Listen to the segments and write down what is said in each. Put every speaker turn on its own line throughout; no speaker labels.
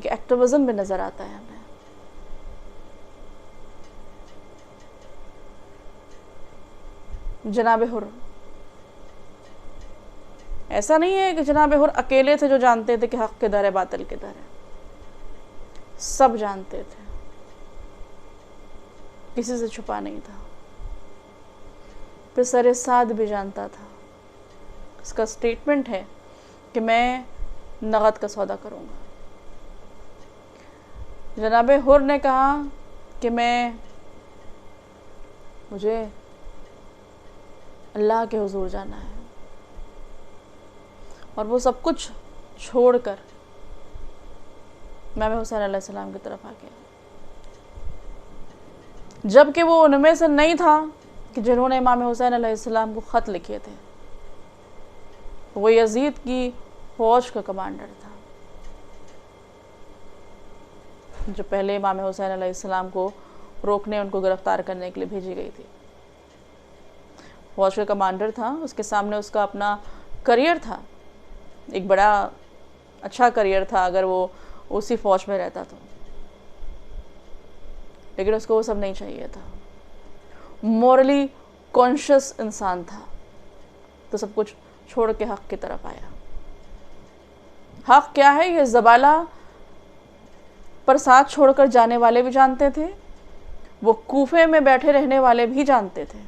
ایک ایکٹیویزم بھی نظر آتا ہے ہمیں. جناب حر، ایسا نہیں ہے کہ جناب حر اکیلے تھے جو جانتے تھے کہ حق کدھر ہے باطل کدھر ہے. سب جانتے تھے، کسی سے چھپا نہیں تھا. پسر سعد بھی جانتا تھا. اس کا سٹیٹمنٹ ہے کہ میں نغد کا سودا کروں گا. جناب حر نے کہا کہ مجھے اللہ کے حضور جانا ہے، اور وہ سب کچھ چھوڑ کر امام حسین علیہ السلام کی طرف آ گیا. جبکہ وہ ان میں سے نہیں تھا کہ جنہوں نے امام حسین علیہ السلام کو خط لکھے تھے. وہ یزید کی فوج کا کمانڈر تھا جو پہلے امام حسین علیہ السلام کو روکنے، ان کو گرفتار کرنے کے لیے بھیجی گئی تھی. فوج کا کمانڈر تھا، اس کے سامنے اس کا اپنا کریئر تھا، ایک بڑا اچھا کریئر تھا اگر وہ اسی فوج میں رہتا تو. لیکن اس کو وہ سب نہیں چاہیے تھا. مورلی کانشیس انسان تھا، تو سب کچھ چھوڑ کے حق کی طرف آیا. حق کیا ہے یہ زبالہ پر ساتھ چھوڑ کر جانے والے بھی جانتے تھے، وہ کوفے میں بیٹھے رہنے والے بھی جانتے تھے.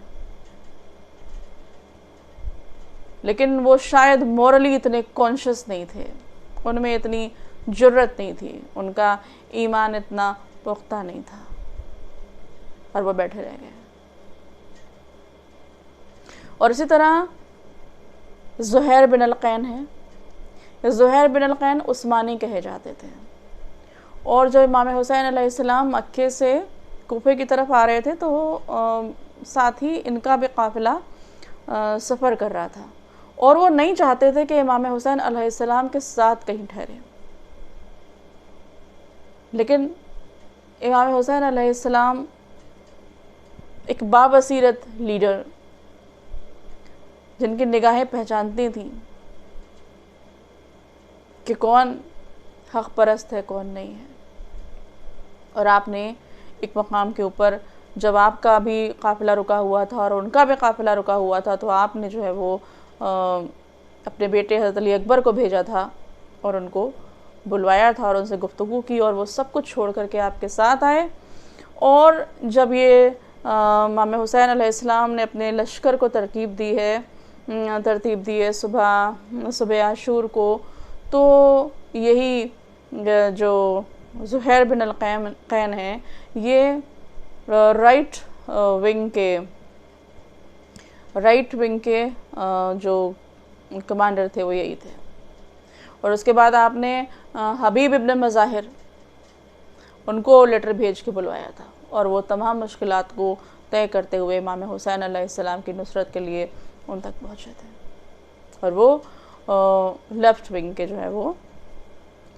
لیکن وہ شاید مورلی اتنے کانشیس نہیں تھے، ان میں اتنی جرت نہیں تھی، ان کا ایمان اتنا پختہ نہیں تھا، اور وہ بیٹھے رہ گئے. اور اسی طرح زہیر بن القین ہے. زہیر بن القین عثمانی کہے جاتے تھے، اور جب امام حسین علیہ السلام مکے سے کوفے کی طرف آ رہے تھے تو ساتھ ہی ان کا بھی قافلہ سفر کر رہا تھا، اور وہ نہیں چاہتے تھے کہ امام حسین علیہ السلام کے ساتھ کہیں ٹھہرے. لیکن امام حسین علیہ السلام ایک بابصیرت لیڈر، جن کی نگاہیں پہچانتی تھیں کہ کون حق پرست ہے کون نہیں ہے. اور آپ نے ایک مقام کے اوپر جب آپ کا بھی قافلہ رکا ہوا تھا اور ان کا بھی قافلہ رکا ہوا تھا، تو آپ نے جو ہے وہ اپنے بیٹے حضرت علی اکبر کو بھیجا تھا اور ان کو بلوایا تھا اور ان سے گفتگو کی، اور وہ سب کچھ چھوڑ کر کے آپ کے ساتھ آئے. اور جب یہ امام حسین علیہ السلام نے اپنے لشکر کو ترتیب دی ہے صبح عاشور کو، تو یہی جو زہیر بن القین ہیں، یہ رائٹ ونگ کے جو کمانڈر تھے وہ یہی تھے. اور اس کے بعد آپ نے حبیب ابن مظاہر ان کو لیٹر بھیج کے بلوایا تھا، اور وہ تمام مشکلات کو طے کرتے ہوئے امام حسین علیہ السلام کی نصرت کے لیے ان تک پہنچے تھے. اور وہ لیفٹ ونگ کے جو ہے وہ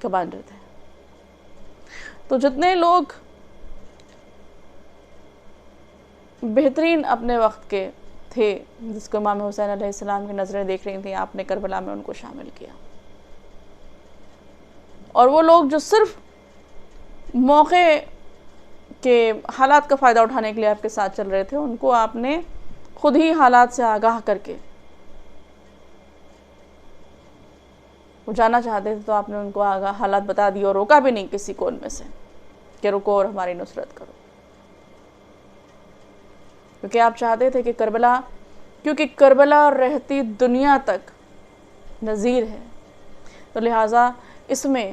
کمانڈر تھے. تو جتنے لوگ بہترین اپنے وقت کے تھے جس کو امام حسین علیہ السلام کی نظریں دیکھ رہی تھیں، آپ نے کربلا میں ان کو شامل کیا. اور وہ لوگ جو صرف موقع کے حالات کا فائدہ اٹھانے کے لیے آپ کے ساتھ چل رہے تھے، ان کو آپ نے خود ہی حالات سے آگاہ کر کے، وہ جانا چاہتے تھے تو آپ نے ان کو آگاہ حالات بتا دی، اور روکا بھی نہیں کسی کو ان میں سے کہ رکو اور ہماری نصرت کرو. کیونکہ آپ چاہتے تھے کہ کیونکہ کربلا رہتی دنیا تک نذیر ہے، تو لہٰذا اس میں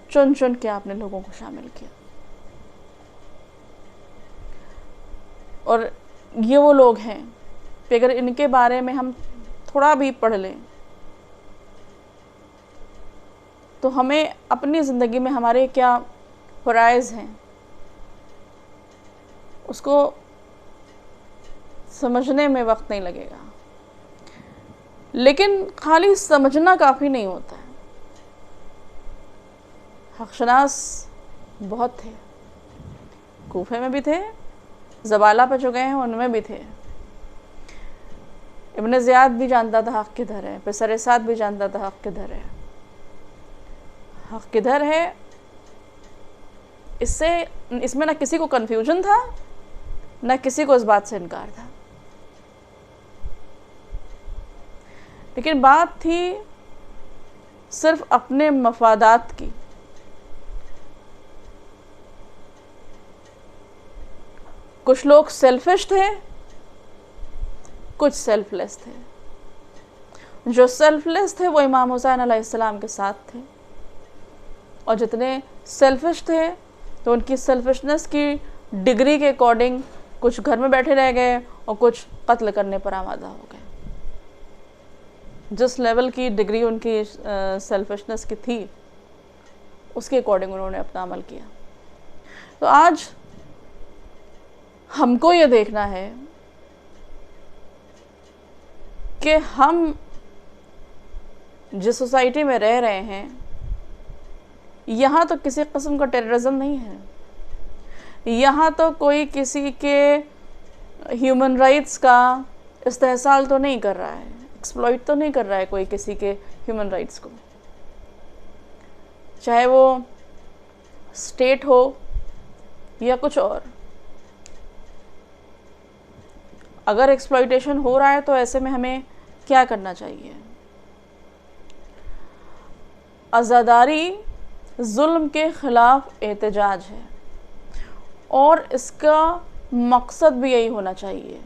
چن چن کے آپ نے لوگوں کو شامل کیا. اور یہ وہ لوگ ہیں کہ اگر ان کے بارے میں ہم تھوڑا بھی پڑھ لیں تو ہمیں اپنی زندگی میں ہمارے کیا فرائض ہیں اس کو سمجھنے میں وقت نہیں لگے گا. لیکن خالی سمجھنا کافی نہیں ہوتا ہے. حق شناس بہت تھے، کوفے میں بھی تھے، زبالہ پہ جو گئے ہیں ان میں بھی تھے. ابن زیاد بھی جانتا تھا حق کدھر ہے، پسر سعد بھی جانتا تھا حق کدھر ہے. حق کدھر ہے اس میں نہ کسی کو کنفیوژن تھا، نہ کسی کو اس بات سے انکار تھا، لیکن بات تھی صرف اپنے مفادات کی۔ کچھ لوگ سیلفش تھے، کچھ سیلف لیس تھے۔ جو سیلف لیس تھے وہ امام حسین علیہ السلام کے ساتھ تھے، اور جتنے سیلفش تھے تو ان کی سیلفشنس کی ڈگری کے اکارڈنگ کچھ گھر میں بیٹھے رہ گئے اور کچھ قتل کرنے پر آمادہ ہو گئے۔ جس لیول کی ڈگری ان کی سیلفشنس کی تھی اس کے اکارڈنگ انہوں نے اپنا عمل کیا۔ تو آج ہم کو یہ دیکھنا ہے کہ ہم جس سوسائٹی میں رہ رہے ہیں یہاں تو کسی قسم کا ٹیررزم نہیں ہے، یہاں تو کوئی کسی کے ہیومن رائٹس کا استحصال تو نہیں کر رہا ہے، ایکسپلائٹ تو نہیں کر رہا ہے کوئی کسی کے ہیومن رائٹس کو، چاہے وہ اسٹیٹ ہو یا کچھ اور۔ اگر ایکسپلائٹیشن ہو رہا ہے تو ایسے میں ہمیں کیا کرنا چاہیے؟ عزاداری ظلم کے خلاف احتجاج ہے، اور اس کا مقصد بھی یہی ہونا چاہیے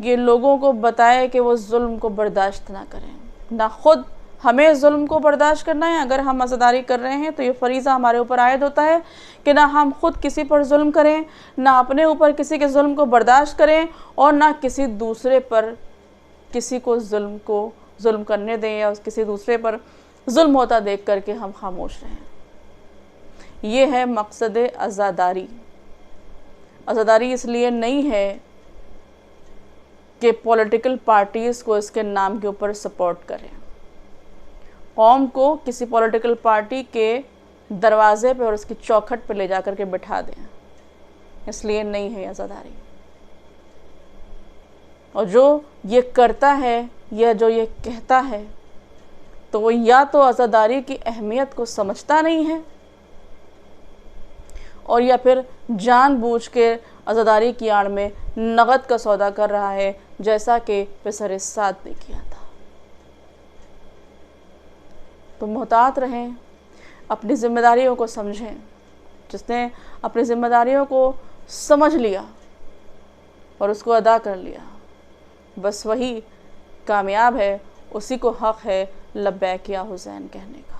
کہ لوگوں کو بتائے کہ وہ ظلم کو برداشت نہ کریں، نہ خود ہمیں ظلم کو برداشت کرنا ہے۔ اگر ہم عزاداری کر رہے ہیں تو یہ فریضہ ہمارے اوپر عائد ہوتا ہے کہ نہ ہم خود کسی پر ظلم کریں، نہ اپنے اوپر کسی کے ظلم کو برداشت کریں، اور نہ کسی دوسرے پر کسی کو ظلم کرنے دیں یا کسی دوسرے پر ظلم ہوتا دیکھ کر کے ہم خاموش رہیں۔ یہ ہے مقصد عزاداری۔ عزاداری اس لیے نہیں ہے کہ پولیٹیکل پارٹیز کو اس کے نام کے اوپر سپورٹ کریں، قوم کو کسی پولیٹیکل پارٹی کے دروازے پہ اور اس کی چوکھٹ پہ لے جا کر کے بٹھا دیں، اس لیے نہیں ہے عزاداری۔ اور جو یہ کرتا ہے یا جو یہ کہتا ہے تو وہ یا تو عزاداری کی اہمیت کو سمجھتا نہیں ہے، اور یا پھر جان بوجھ کے عزاداری کی آڑ میں نقد کا سودا کر رہا ہے، جیسا کہ پسر سعد نے کیا تھا۔ تو محتاط رہیں، اپنی ذمہ داریوں کو سمجھیں۔ جس نے اپنی ذمہ داریوں کو سمجھ لیا اور اس کو ادا کر لیا، بس وہی کامیاب ہے، اسی کو حق ہے لبیک یا حسین کہنے کا۔